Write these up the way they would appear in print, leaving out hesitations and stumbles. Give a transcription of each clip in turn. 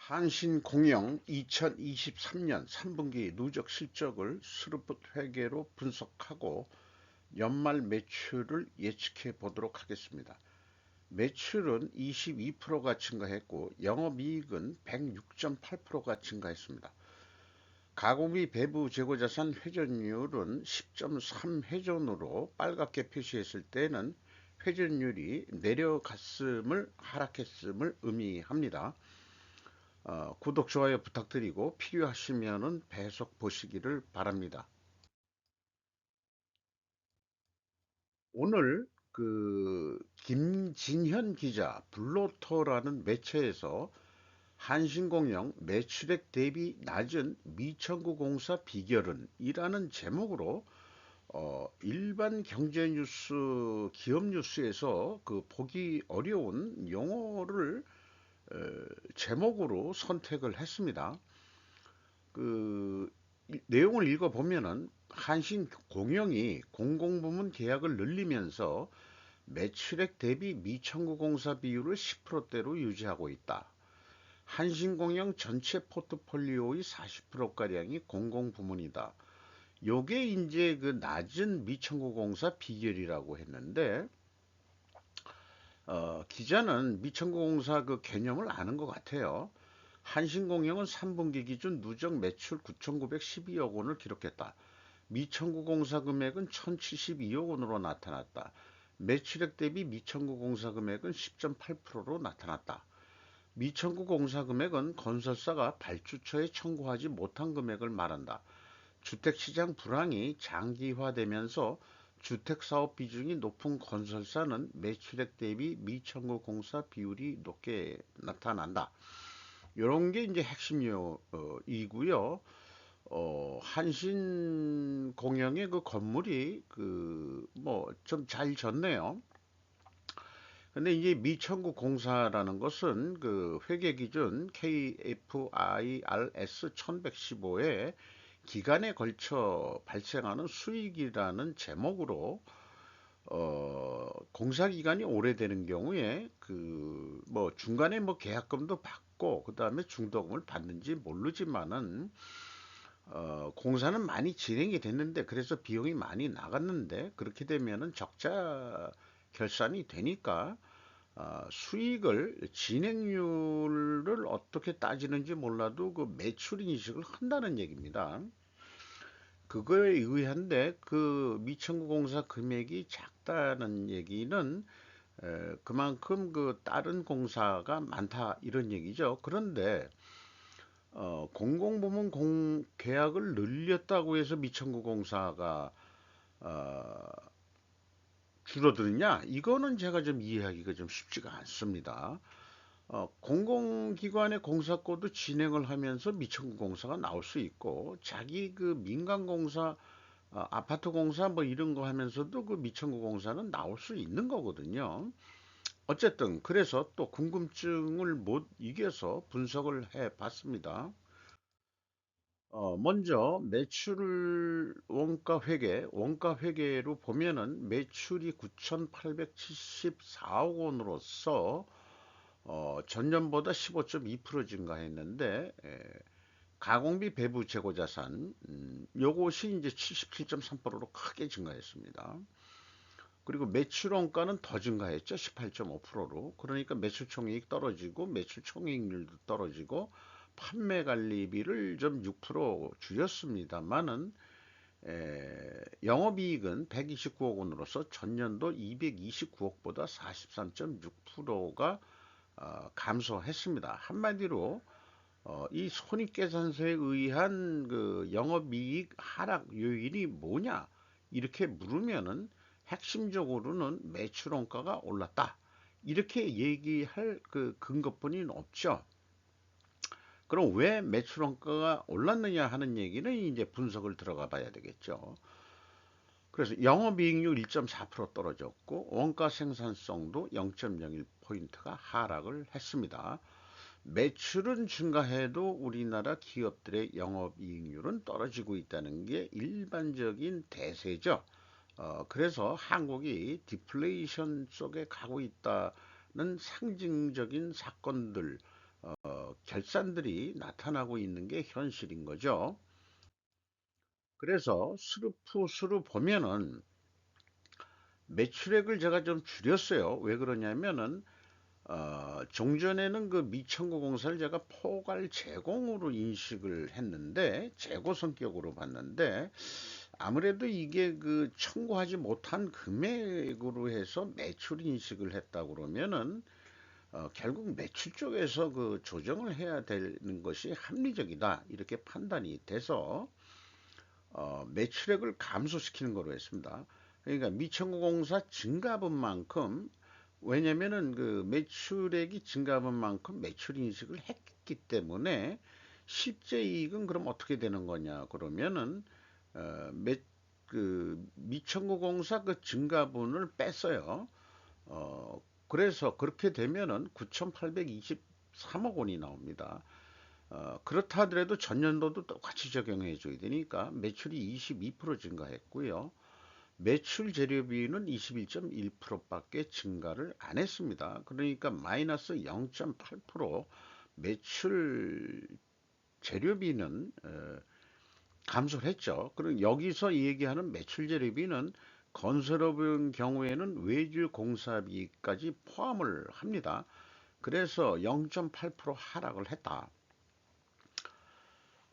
한신공영 2023년 3분기 누적 실적을 스루풋 회계로 분석하고 연말 매출을 예측해 보도록 하겠습니다. 매출은 22%가 증가했고 영업이익은 106.8%가 증가했습니다. 가공비 배부 재고자산 회전율은 10.3 회전으로 빨갛게 표시했을 때는 회전율이 내려갔음을 하락했음을 의미합니다. 구독, 좋아요 부탁드리고 필요하시면은 배속 보시기를 바랍니다. 오늘 김진현 기자 블로터라는 매체에서 한신공영 매출액 대비 낮은 미청구 공사 비결은 이라는 제목으로 일반 경제 뉴스, 기업 뉴스에서 그 보기 어려운 용어를 제목으로 선택을 했습니다. 그 내용을 읽어보면은 한신공영이 공공부문 계약을 늘리면서 매출액 대비 미청구공사 비율을 10%대로 유지하고 있다. 한신공영 전체 포트폴리오의 40%가량이 공공부문이다. 요게 이제 그 낮은 미청구공사 비결이라고 했는데, 기자는 미청구공사 그 개념을 아는 것 같아요. 한신공영은 3분기 기준 누적 매출 9,912억 원을 기록했다. 미청구공사 금액은 1,072억 원으로 나타났다. 매출액 대비 미청구공사 금액은 10.8%로 나타났다. 미청구공사 금액은 건설사가 발주처에 청구하지 못한 금액을 말한다. 주택시장 불황이 장기화되면서 주택사업 비중이 높은 건설사는 매출액 대비 미청구공사 비율이 높게 나타난다. 이런 게 이제 핵심 요이고요. 한신공영의 그 건물이 그 뭐 좀 잘 졌네요. 근데 이제 미청구 공사라는 것은 그 회계 기준 KFIRS 1115에 기간에 걸쳐 발생하는 수익이라는 제목으로 공사 기간이 오래되는 경우에 그 뭐 중간에 뭐 계약금도 받고 그다음에 중도금을 받는지 모르지만은 공사는 많이 진행이 됐는데 그래서 비용이 많이 나갔는데 그렇게 되면은 적자 결산이 되니까 수익을 진행률을 어떻게 따지는지 몰라도 그 매출 인식을 한다는 얘기입니다. 그거에 의한데 그 미청구 공사 금액이 작다는 얘기는 그만큼 그 다른 공사가 많다 이런 얘기죠. 그런데 공공부문 계약을 늘렸다고 해서 미청구 공사가 어, 줄어드느냐? 이거는 제가 좀 이해하기가 좀 쉽지가 않습니다. 공공기관의 공사권도 진행을 하면서 미청구 공사가 나올 수 있고 자기 그 민간공사 아파트 공사 뭐 이런 거 하면서도 그 미청구 공사는 나올 수 있는 거거든요. 어쨌든 그래서 또 궁금증을 못 이겨서 분석을 해 봤습니다. 먼저 매출 원가 회계로 보면은 매출이 9,874억 원으로서 전년보다 15.2% 증가했는데 가공비 배부 재고 자산 요것이 이제 77.3%로 크게 증가했습니다. 그리고 매출 원가는 더 증가했죠. 18.5%로. 그러니까 매출 총이익 떨어지고 매출 총이익률도 떨어지고 판매 관리비를 좀 6% 줄였습니다만은 영업이익은 129억 원으로서 전년도 229억보다 43.6%가 감소했습니다. 한마디로 이 손익계산서에 의한 그 영업이익 하락 요인이 뭐냐 이렇게 물으면은 핵심적으로는 매출 원가가 올랐다 이렇게 얘기할 그 근거뿐이 없죠. 그럼 왜 매출 원가가 올랐느냐 하는 얘기는 이제 분석을 들어가 봐야 되겠죠. 그래서 영업이익률 1.4% 떨어졌고 원가 생산성도 0.01포인트가 하락을 했습니다. 매출은 증가해도 우리나라 기업들의 영업이익률은 떨어지고 있다는 게 일반적인 대세죠. 그래서 한국이 디플레이션 쪽에 가고 있다는 상징적인 사건들, 결산들이 나타나고 있는 게 현실인 거죠. 그래서 스루풋으로 보면은 매출액을 제가 좀 줄였어요. 왜 그러냐면은 종전에는 그 미청구 공사를 제가 포괄 제공으로 인식을 했는데 재고 성격으로 봤는데 아무래도 이게 그 청구하지 못한 금액으로 해서 매출 인식을 했다 그러면은 결국 매출 쪽에서 그 조정을 해야 되는 것이 합리적이다 이렇게 판단이 돼서 매출액을 감소시키는 거로 했습니다. 그러니까 미청구공사 증가분만큼 왜냐면은 그 매출액이 증가분만큼 매출 인식을 했기 때문에 실제 이익은 그럼 어떻게 되는 거냐 그러면은 어, 매, 그 미청구공사 그 증가분을 뺐어요. 그래서 그렇게 되면은 9,823억 원이 나옵니다. 그렇다 하더라도 전년도도 똑같이 적용해 줘야 되니까 매출이 22% 증가했고요. 매출 재료비는 21.1%밖에 증가를 안 했습니다. 그러니까 마이너스 0.8% 매출 재료비는 감소를 했죠. 그리고 여기서 얘기하는 매출 재료비는 건설업의 경우에는 외주 공사비까지 포함을 합니다. 그래서 0.8% 하락을 했다.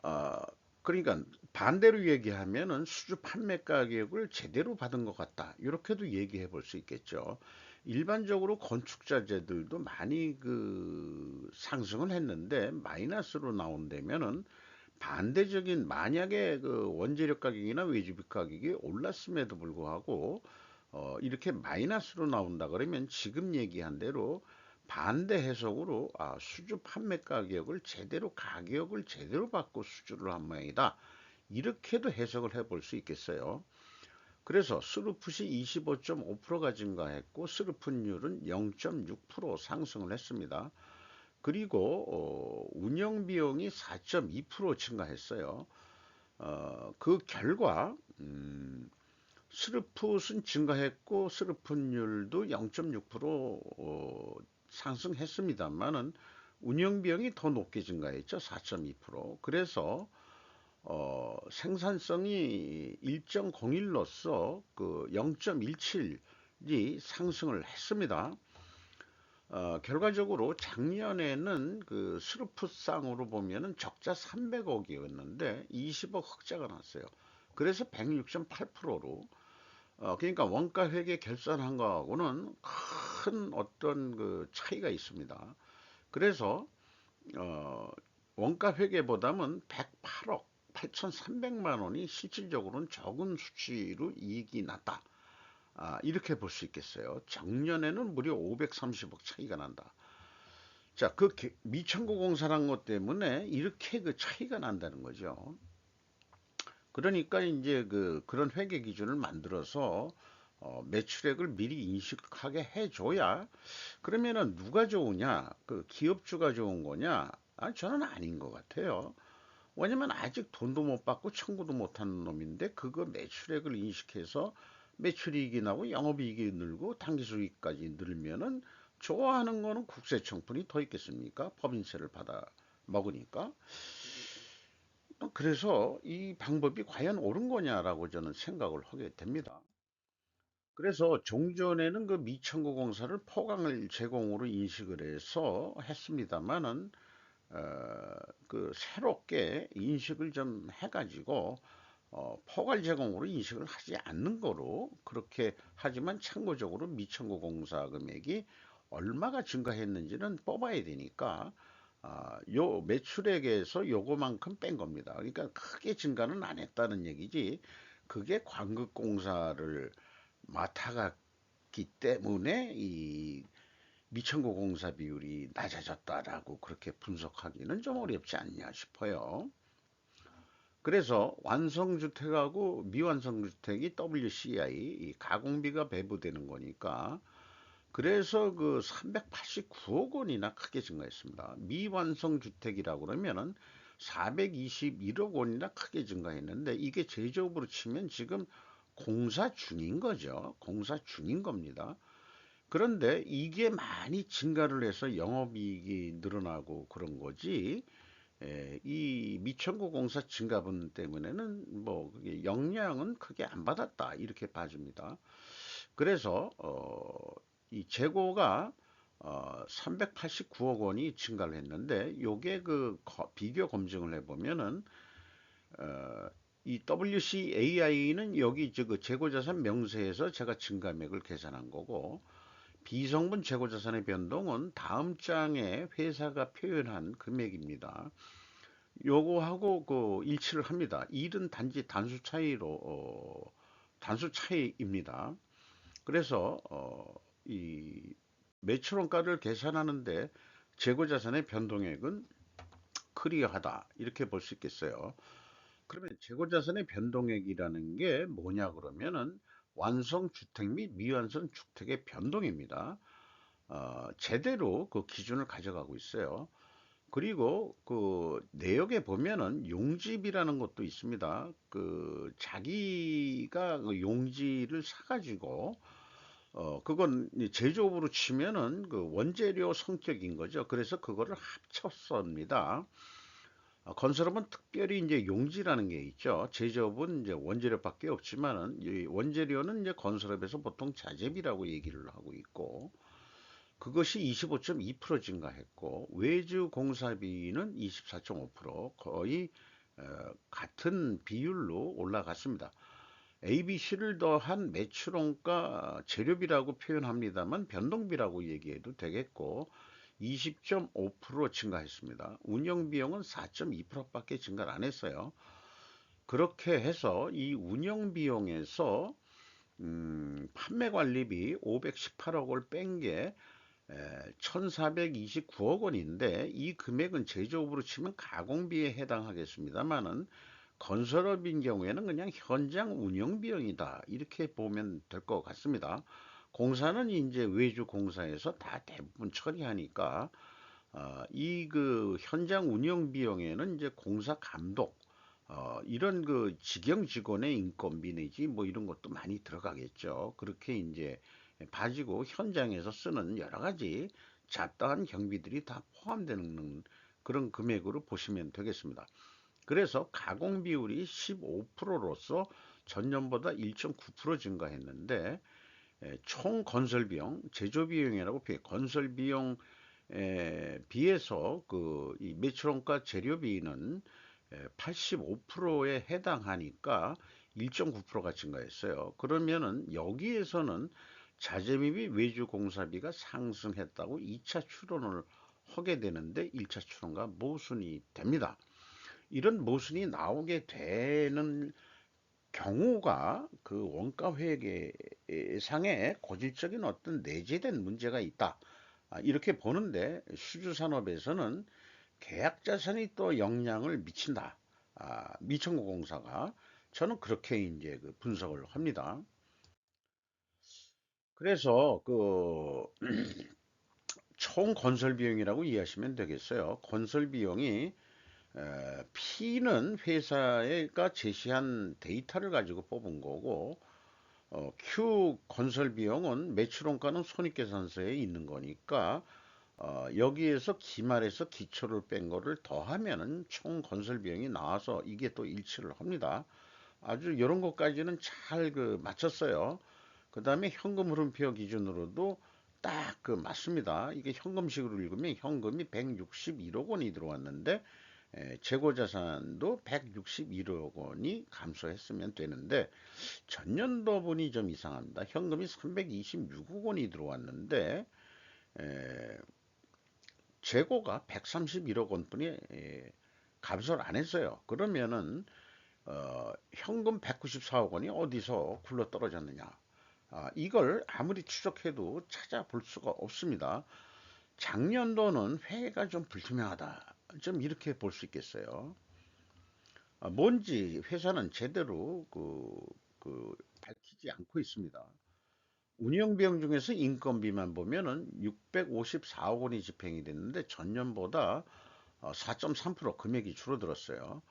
어, 그러니까 반대로 얘기하면은 수주 판매 가격을 제대로 받은 것 같다. 이렇게도 얘기해 볼 수 있겠죠. 일반적으로 건축자재들도 많이 그 상승을 했는데 마이너스로 나온다면은 반대적인 만약에 그 원재료 가격이나 외주비 가격이 올랐음에도 불구하고 이렇게 마이너스로 나온다 그러면 지금 얘기한 대로 반대 해석으로 수주 판매 가격을 제대로 가격을 제대로 받고 수주를 한 모양이다. 이렇게도 해석을 해볼 수 있겠어요. 그래서 스루풋이 25.5%가 증가했고 스루풋률은 0.6% 상승을 했습니다. 그리고 운영 비용이 4.2% 증가했어요. 그 결과 스루풋은 증가했고 스루풋률도 0.6% 상승했습니다만은 운영 비용이 더 높게 증가했죠. 4.2%. 그래서 생산성이 1.01로서 그 0.17이 상승을 했습니다. 결과적으로 작년에는 그 스루풋상으로 보면은 적자 300억이었는데 20억 흑자가 났어요. 그래서 106.8%로 그러니까 원가 회계 결산한 거하고는 큰 어떤 그 차이가 있습니다. 그래서 어, 원가 회계보다는 108억 8,300만 원이 실질적으로는 적은 수치로 이익이 났다. 이렇게 볼 수 있겠어요. 작년에는 무려 530억 차이가 난다. 자, 그 미천고 공사란 것 때문에 이렇게 그 차이가 난다는 거죠. 그러니까 이제 그런 회계 기준을 만들어서 매출액을 미리 인식하게 해줘야 그러면은 누가 좋으냐? 그 기업주가 좋은 거냐? 저는 아닌 것 같아요. 왜냐면 아직 돈도 못 받고 청구도 못 하는 놈인데 그거 매출액을 인식해서 매출이익이 나고 영업이익이 늘고 당기수익까지 늘면은 좋아하는 거는 국세청분이 더 있겠습니까? 법인세를 받아 먹으니까. 그래서 이 방법이 과연 옳은 거냐라고 저는 생각을 하게 됩니다. 그래서 종전에는 그 미청구 공사를 포강을 제공으로 인식을 해서 했습니다만은 그 새롭게 인식을 좀 해가지고 포괄 제공으로 인식을 하지 않는 거로 그렇게 하지만 참고적으로 미청구 공사 금액이 얼마가 증가했는지는 뽑아야 되니까 요 매출액에서 요거만큼 뺀 겁니다. 그러니까 크게 증가는 안 했다는 얘기지. 그게 광극공사를 맡아갔기 때문에 이 미천고 공사 비율이 낮아졌다라고 그렇게 분석하기는 좀 어렵지 않냐 싶어요. 그래서 완성주택하고 미완성주택이 WCI 이 가공비가 배부되는 거니까 그래서 그 389억 원이나 크게 증가했습니다. 미완성주택이라고 그러면은 421억 원이나 크게 증가했는데 이게 제조업으로 치면 지금 공사 중인 거죠. 공사 중인 겁니다. 그런데 이게 많이 증가를 해서 영업이익이 늘어나고 그런 거지. 이 미천구 공사 증가분 때문에는 뭐 그게 영향은 크게 안 받았다 이렇게 봐줍니다. 그래서 이 재고가 389억 원이 증가를 했는데 요게 그 비교 검증을 해보면은 어, 이 WCAI는 여기 그 재고자산 명세에서 제가 증가액을 계산한 거고, 비성분 재고자산의 변동은 다음 장에 회사가 표현한 금액입니다. 요거하고 그 일치를 합니다. 일은 단지 단수 차이입니다. 그래서 이 매출원가를 계산하는데 재고자산의 변동액은 크리어하다 이렇게 볼 수 있겠어요. 그러면 재고자산의 변동액이라는 게 뭐냐 그러면은 완성 주택 및 미완성 주택의 변동입니다. 제대로 그 기준을 가져가고 있어요. 그리고 그 내역에 보면은 용집이라는 것도 있습니다. 그 자기가 그 용지를 사가지고 그건 제조업으로 치면은 그 원재료 성격인 거죠. 그래서 그거를 합쳤습니다. 건설업은 특별히 이제 용지라는 게 있죠. 제조업은 이제 원재료밖에 없지만은 이 원재료는 이제 건설업에서 보통 자재비라고 얘기를 하고 있고 그것이 25.2% 증가했고 외주 공사비는 24.5% 거의 같은 비율로 올라갔습니다. ABC를 더한 매출원가 재료비라고 표현합니다만 변동비라고 얘기해도 되겠고 20.5% 증가했습니다. 운영비용은 4.2%밖에 증가를 안 했어요. 그렇게 해서 이 운영비용에서 판매관리비 518억을 뺀 게 1429억 원인데 이 금액은 제조업으로 치면 가공비에 해당하겠습니다만은 건설업인 경우에는 그냥 현장 운영 비용이다 이렇게 보면 될 것 같습니다. 공사는 이제 외주 공사에서 다 대부분 처리하니까 이 그 현장 운영 비용에는 이제 공사 감독 이런 그 직영 직원의 인건비 내지 뭐 이런 것도 많이 들어가겠죠. 그렇게 이제 봐지고 현장에서 쓰는 여러 가지 잡다한 경비들이 다 포함되는 그런 금액으로 보시면 되겠습니다. 그래서 가공 비율이 15%로서 전년보다 1.9% 증가했는데 총 건설 비용, 제조 비용이라고 건설 비용 비해서 그 이 매출원가 재료비는 85%에 해당하니까 1.9%가 증가했어요. 그러면은 여기에서는 자재비 및 외주 공사비가 상승했다고 2차 추론을 하게 되는데 1차 추론과 모순이 됩니다. 이런 모순이 나오게 되는 경우가 그 원가 회계상에 고질적인 어떤 내재된 문제가 있다. 이렇게 보는데 수주산업에서는 계약자산이 또 영향을 미친다. 미천구 공사가 저는 그렇게 이제 그 분석을 합니다. 그래서 그 총 건설 비용이라고 이해하시면 되겠어요. 건설 비용이 P는 회사가 제시한 데이터를 가지고 뽑은 거고 Q 건설 비용은 매출원가는 손익계산서에 있는 거니까 여기에서 기말에서 기초를 뺀 거를 더하면은 총 건설 비용이 나와서 이게 또 일치를 합니다. 아주 이런 것까지는 잘 그 맞췄어요. 그 다음에 현금 흐름표 기준으로도 딱 그 맞습니다. 이게 현금식으로 읽으면 현금이 161억 원이 들어왔는데 재고자산도 161억 원이 감소했으면 되는데 전년도 분이 좀 이상합니다. 현금이 326억 원이 들어왔는데 에, 재고가 131억 원뿐이 감소를 안 했어요. 그러면은 현금 194억 원이 어디서 굴러 떨어졌느냐? 이걸 아무리 추적해도 찾아볼 수가 없습니다. 작년도는 회계가 좀 불투명하다. 좀 이렇게 볼 수 있겠어요. 뭔지 회사는 제대로 그 밝히지 않고 있습니다. 운영비용 중에서 인건비만 보면은 654억 원이 집행이 됐는데 전년보다 4.3% 금액이 줄어들었어요.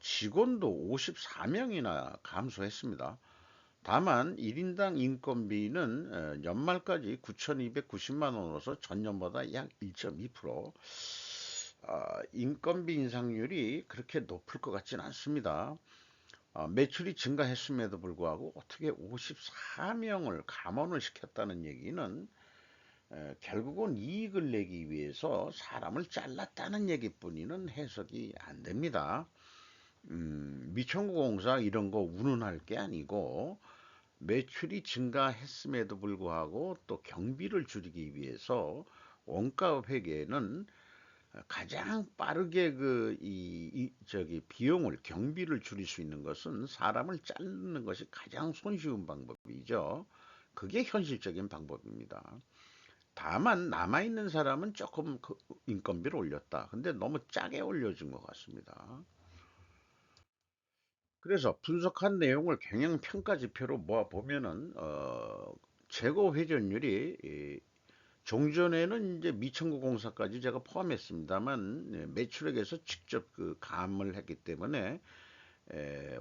직원도 54명이나 감소했습니다. 다만 1인당 인건비는 연말까지 9,290만 원으로서 전년보다 약 1.2%, 인건비 인상률이 그렇게 높을 것 같진 않습니다. 매출이 증가했음에도 불구하고 어떻게 54명을 감원을 시켰다는 얘기는 결국은 이익을 내기 위해서 사람을 잘랐다는 얘기뿐이는 해석이 안 됩니다. 미천구공사 이런 거 운운할 게 아니고 매출이 증가했음에도 불구하고 또 경비를 줄이기 위해서 원가 회계는 가장 빠르게 저기 비용을 경비를 줄일 수 있는 것은 사람을 자르는 것이 가장 손쉬운 방법이죠. 그게 현실적인 방법입니다. 다만 남아있는 사람은 조금 그 인건비를 올렸다. 근데 너무 짜게 올려준 것 같습니다. 그래서 분석한 내용을 경영 평가 지표로 모아 보면은 재고 회전율이 종전에는 이제 미천구 공사까지 제가 포함했습니다만 매출액에서 직접 그 감을 했기 때문에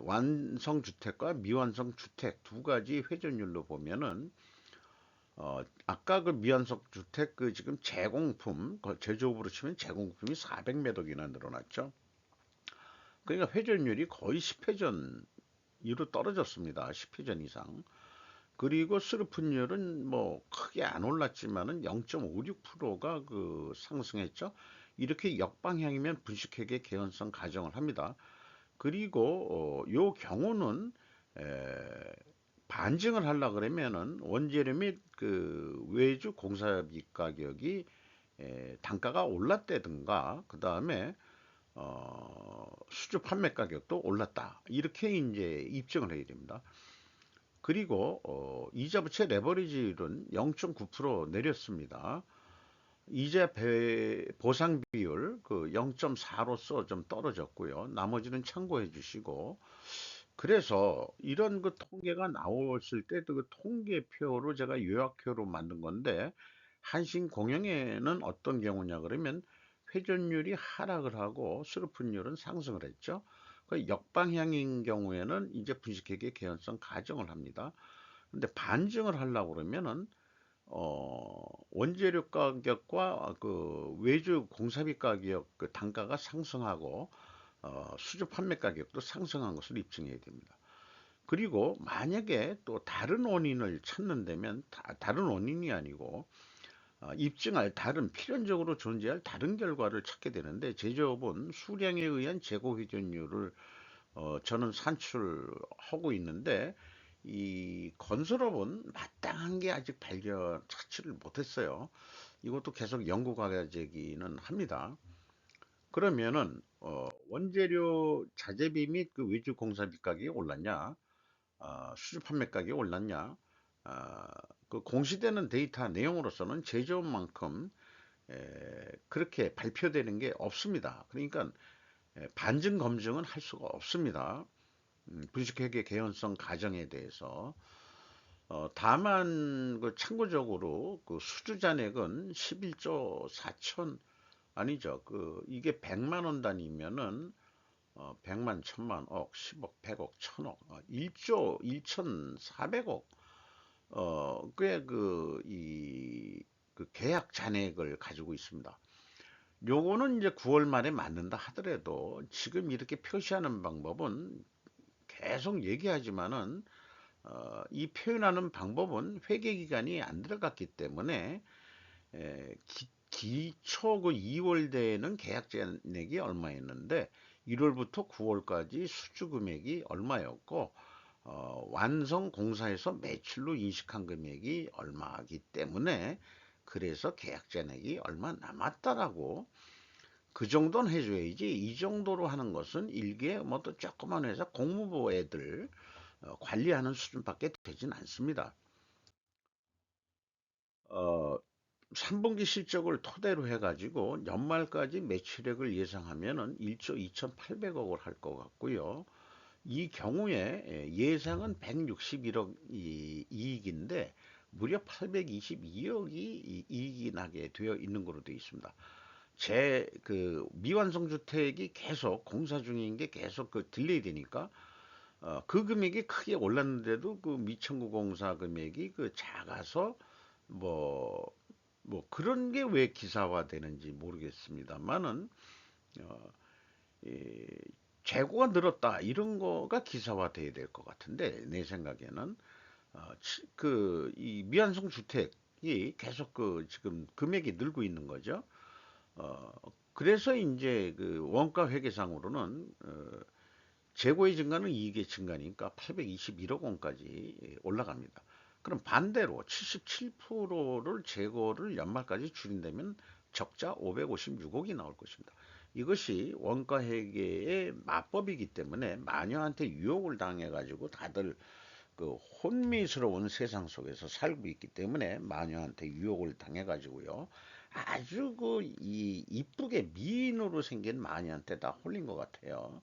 완성 주택과 미완성 주택 두 가지 회전율로 보면은 아까 그 미완성 주택 그 지금 재공품 제조업으로 치면 재공품이 400매덕이나 늘어났죠. 그러니까 회전율이 거의 10회전 이로 떨어졌습니다. 10회전 이상. 그리고 수르픈율은 뭐 크게 안 올랐지만은 0.56%가 그 상승했죠. 이렇게 역방향이면 분식회계 개연성 가정을 합니다. 그리고 요 경우는 에, 반증을 하려 그러면은 원재료 및 그 외주 공사비 가격이 단가가 올랐다든가 그 다음에 수주 판매 가격도 올랐다. 이렇게 이제 입증을 해야 됩니다. 그리고 이자 부채 레버리지율은 0.9% 내렸습니다. 이자 보상 비율 그 0.4로서 좀 떨어졌고요. 나머지는 참고해 주시고 그래서 이런 그 통계가 나왔을 때도 그 통계표로 제가 요약표로 만든 건데 한신공영에는 어떤 경우냐 그러면 회전율이 하락을 하고 수르픈율은 상승을 했죠. 그 역방향인 경우에는 이제 분식회계 개연성 가정을 합니다. 근데 반증을 하려고 그러면은 원재료 가격과 그 외주 공사비 가격 그 단가가 상승하고 수주 판매 가격도 상승한 것을 입증해야 됩니다. 그리고 만약에 또 다른 원인을 찾는다면 다른 원인이 아니고 입증할 다른 필연적으로 존재할 다른 결과를 찾게 되는데 제조업은 수량에 의한 재고 회전율을 저는 산출하고 있는데 이 건설업은 마땅한 게 아직 찾지를 못했어요. 이것도 계속 연구 과제이기는 합니다. 그러면은 원재료 자재비 및 그 외주 공사비 가격이 올랐냐, 수주 판매 가격이 올랐냐, 아, 그 공시되는 데이터 내용으로서는 제조업만큼 그렇게 발표되는 게 없습니다. 그러니까 반증 검증은 할 수가 없습니다. 분식회계 개연성 가정에 대해서 다만 그 참고적으로 그 수주 잔액은 11조 4천 아니죠. 그 이게 100만 원 단위면은 100만, 1000만, 억, 10억, 100억, 1000억, 1조 1400억 꽤 그 계약 잔액을 가지고 있습니다. 요거는 이제 9월 말에 맞는다 하더라도 지금 이렇게 표시하는 방법은 계속 얘기하지만은 이 표현하는 방법은 회계 기간이 안 들어갔기 때문에 기초 그 2월 대에는 계약 잔액이 얼마였는데 1월부터 9월까지 수주 금액이 얼마였고 완성 공사에서 매출로 인식한 금액이 얼마이기 때문에 그래서 계약 잔액이 얼마 남았다라고 그 정도는 해줘야지 이 정도로 하는 것은 일개 뭐 또 조그만 회사 공무부 애들 관리하는 수준밖에 되진 않습니다. 어, 3분기 실적을 토대로 해가지고 연말까지 매출액을 예상하면은 1조 2,800억을 할 것 같고요. 이 경우에 예상은 161억 이익인데 무려 822억이 이익이 나게 되어 있는 걸로 되어 있습니다. 제 그 미완성 주택이 계속 공사 중인 게 계속 그 딜레이 되니까 그 금액이 크게 올랐는데도 그 미청구 공사 금액이 그 작아서 뭐, 뭐 그런 게 왜 기사화되는지 모르겠습니다만은 어, 이 재고가 늘었다 이런 거가 기사화돼야 될 것 같은데 내 생각에는 이 미완성 주택이 계속 그 지금 금액이 늘고 있는 거죠. 어, 그래서 이제 그 원가 회계상으로는 재고의 증가는 이익의 증가니까 821억 원까지 올라갑니다. 그럼 반대로 77%를 재고를 연말까지 줄인다면 적자 556억이 나올 것입니다. 이것이 원가 회계의 마법이기 때문에 마녀한테 유혹을 당해가지고 다들 그 혼미스러운 세상 속에서 살고 있기 때문에 마녀한테 유혹을 당해가지고요. 아주 이쁘게 미인으로 생긴 마녀한테 다 홀린 것 같아요.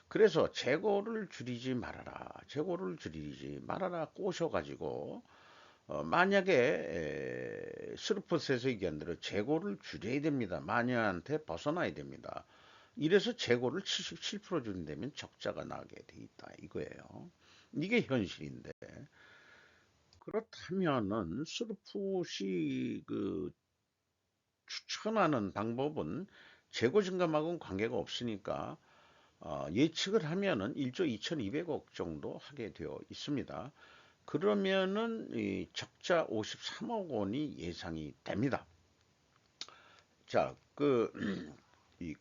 그래서 재고를 줄이지 말아라. 재고를 줄이지 말아라 꼬셔가지고 만약에 스루퍼스에서 얘기한 대로 재고를 줄여야 됩니다. 마녀한테 벗어나야 됩니다. 이래서 재고를 77% 줄인다면 적자가 나게 돼 있다 이거예요. 이게 현실인데 그렇다면은 스루풋이 그 추천하는 방법은 재고 증감하고는 관계가 없으니까 예측을 하면은 1조 2200억 정도 하게 되어 있습니다. 그러면은 이 적자 53억 원이 예상이 됩니다. 자, 이,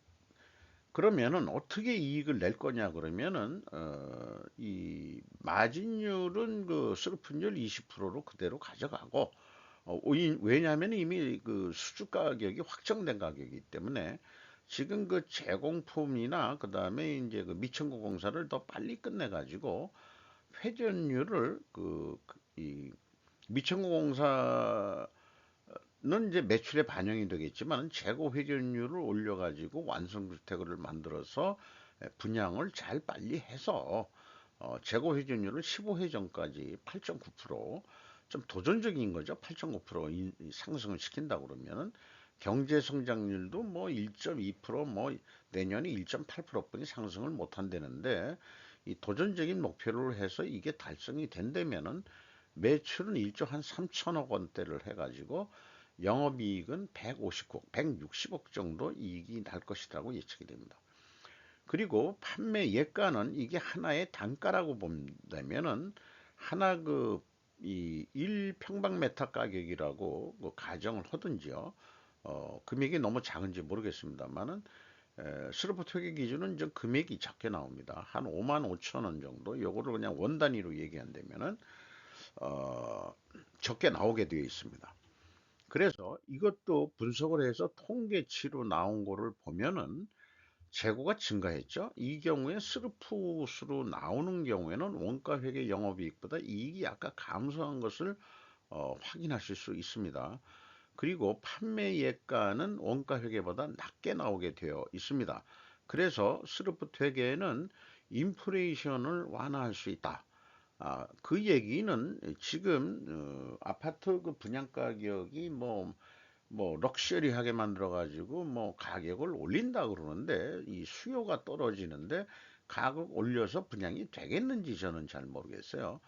그러면은 어떻게 이익을 낼 거냐 그러면은 이 마진율은 그 수르픈율 20%로 그대로 가져가고 왜냐하면 이미 그 수주 가격이 확정된 가격이기 때문에 지금 그 제공품이나 그다음에 이제 그 미천공 공사를 더 빨리 끝내 가지고 회전율을 이 미천공 공사는 이제 매출에 반영이 되겠지만 재고 회전율을 올려 가지고 완성주택을 만들어서 분양을 잘 빨리 해서 재고 회전율을 15회 전까지 8.9%좀 도전적인 거죠. 8.9% 상승을 시킨다 그러면은 경제 성장률도 뭐 1.2%뭐 내년에 1.8%뿐이 상승을 못 한다는데 이 도전적인 목표를 해서 이게 달성이 된다면은 매출은 1조 한 3천억 원대를 해가지고 영업이익은 159억, 160억 정도 이익이 날 것이라고 예측이 됩니다. 그리고 판매 예가는 이게 하나의 단가라고 본다면은 하나 이 1평방미터 가격이라고 가정을 하든지요. 금액이 너무 작은지 모르겠습니다만은 스루퍼 회계 기준은 좀 금액이 작게 나옵니다. 한 5만 5천 원 정도. 요거를 그냥 원 단위로 얘기한다면은 어, 적게 나오게 되어 있습니다. 그래서 이것도 분석을 해서 통계치로 나온 거를 보면은 재고가 증가했죠. 이 경우에 스루풋으로 나오는 경우에는 원가 회계 영업이익보다 이익이 약간 감소한 것을 확인하실 수 있습니다. 그리고 판매 예가는 원가 회계보다 낮게 나오게 되어 있습니다. 그래서 스루풋 회계는 인플레이션을 완화할 수 있다. 그 얘기는 지금 아파트 그 분양 가격이 뭐 럭셔리하게 만들어 가지고 뭐 가격을 올린다 그러는데 이 수요가 떨어지는데 가격 올려서 분양이 되겠는지 저는 잘 모르겠어요.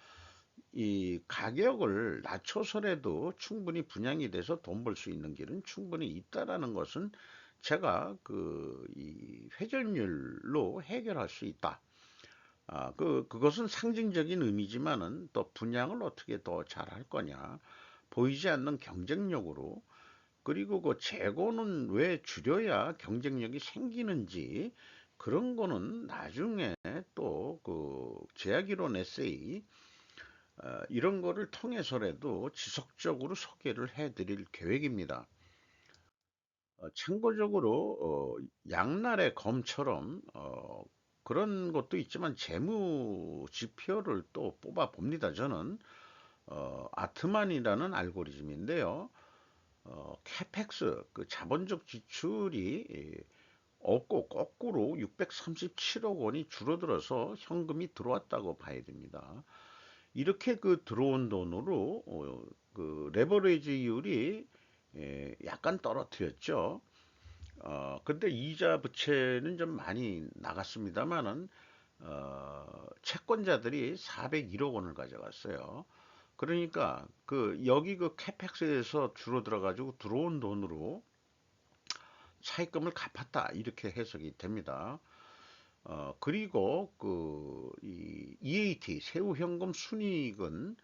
이 가격을 낮춰서라도 충분히 분양이 돼서 돈 벌 수 있는 길은 충분히 있다라는 것은 제가 이 회전율로 해결할 수 있다. 그것은 상징적인 의미지만은 또 분양을 어떻게 더 잘할 거냐. 보이지 않는 경쟁력으로 그리고 그 재고는 왜 줄여야 경쟁력이 생기는지 그런 거는 나중에 또 그 제약이론 에세이 이런 거를 통해서라도 지속적으로 소개를 해 드릴 계획입니다. 참고적으로 양날의 검처럼 그런 것도 있지만 재무 지표를 또 뽑아 봅니다. 저는 아트만이라는 알고리즘인데요. 캐펙스 그 자본적 지출이 없고 거꾸로 637억 원이 줄어들어서 현금이 들어왔다고 봐야 됩니다. 이렇게 그 들어온 돈으로 그 레버리지율이 약간 떨어뜨렸죠. 근데 이자 부채는 좀 많이 나갔습니다만은 채권자들이 401억 원을 가져갔어요. 그러니까 그 여기 그 캐펙스에서 줄어들어 가지고 들어온 돈으로 차입금을 갚았다 이렇게 해석이 됩니다. 그리고 이 EAT 세후 현금 순이익은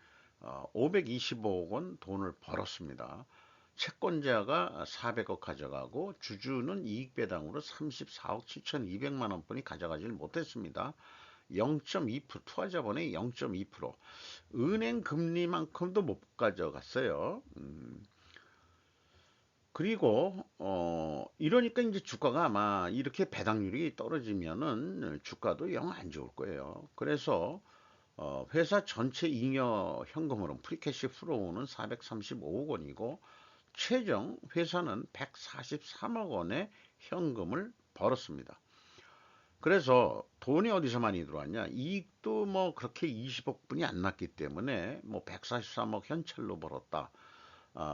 525억 원 돈을 벌었습니다. 채권자가 400억 가져가고 주주는 이익 배당으로 34억 7,200만 원뿐이 가져가질 못했습니다. 0.2% 투자자본의 0.2% 은행 금리만큼도 못 가져갔어요. 그리고 이러니까 이제 주가가 아마 이렇게 배당률이 떨어지면은 주가도 영 안 좋을 거예요. 그래서 회사 전체 잉여 현금으로 프리캐시 플로우는 435억 원이고 최종 회사는 143억 원의 현금을 벌었습니다. 그래서 돈이 어디서 많이 들어왔냐? 이익도 뭐 그렇게 20억 분이 안 났기 때문에 뭐 143억 현찰로 벌었다.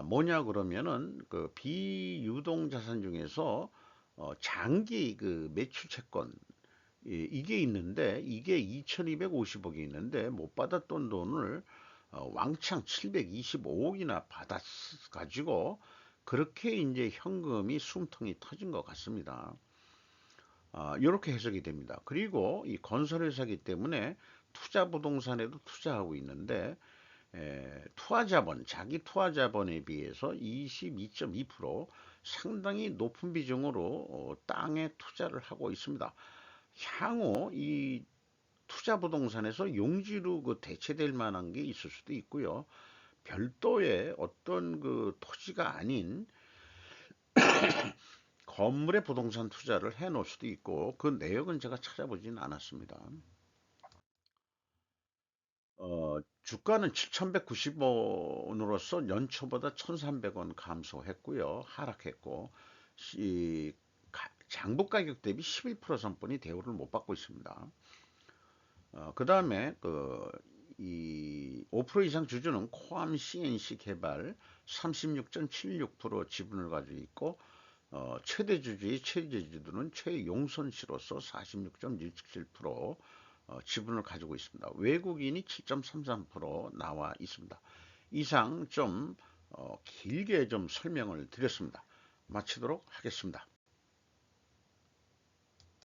뭐냐 그러면은 그 비유동 자산 중에서 장기 그 매출 채권 이게 있는데 이게 2250억이 있는데 못 받았던 돈을 왕창 725억이나 받았 가지고 그렇게 이제 현금이 숨통이 터진 것 같습니다. 이렇게 해석이 됩니다. 그리고 이 건설회사이기 때문에 투자 부동산에도 투자하고 있는데 투하자본, 자기 투하자본에 비해서 22.2% 상당히 높은 비중으로 땅에 투자를 하고 있습니다. 향후 이 투자 부동산에서 용지로 그 대체될 만한 게 있을 수도 있고요. 별도의 어떤 그 토지가 아닌 건물에 부동산 투자를 해 놓을 수도 있고 그 내역은 제가 찾아보진 않았습니다. 주가는 7,190원으로서 연초보다 1,300원 감소했고요. 하락했고 이 장부 가격 대비 11% 선뿐이 대우를 못 받고 있습니다. 그 다음에 이 5% 이상 주주는 코암 CNC 개발 36.76% 지분을 가지고 있고 최대 주주의 최대주주는 최용선 씨로서 46.177% 지분을 가지고 있습니다. 외국인이 7.33% 나와 있습니다. 이상 좀 길게 좀 설명을 드렸습니다. 마치도록 하겠습니다.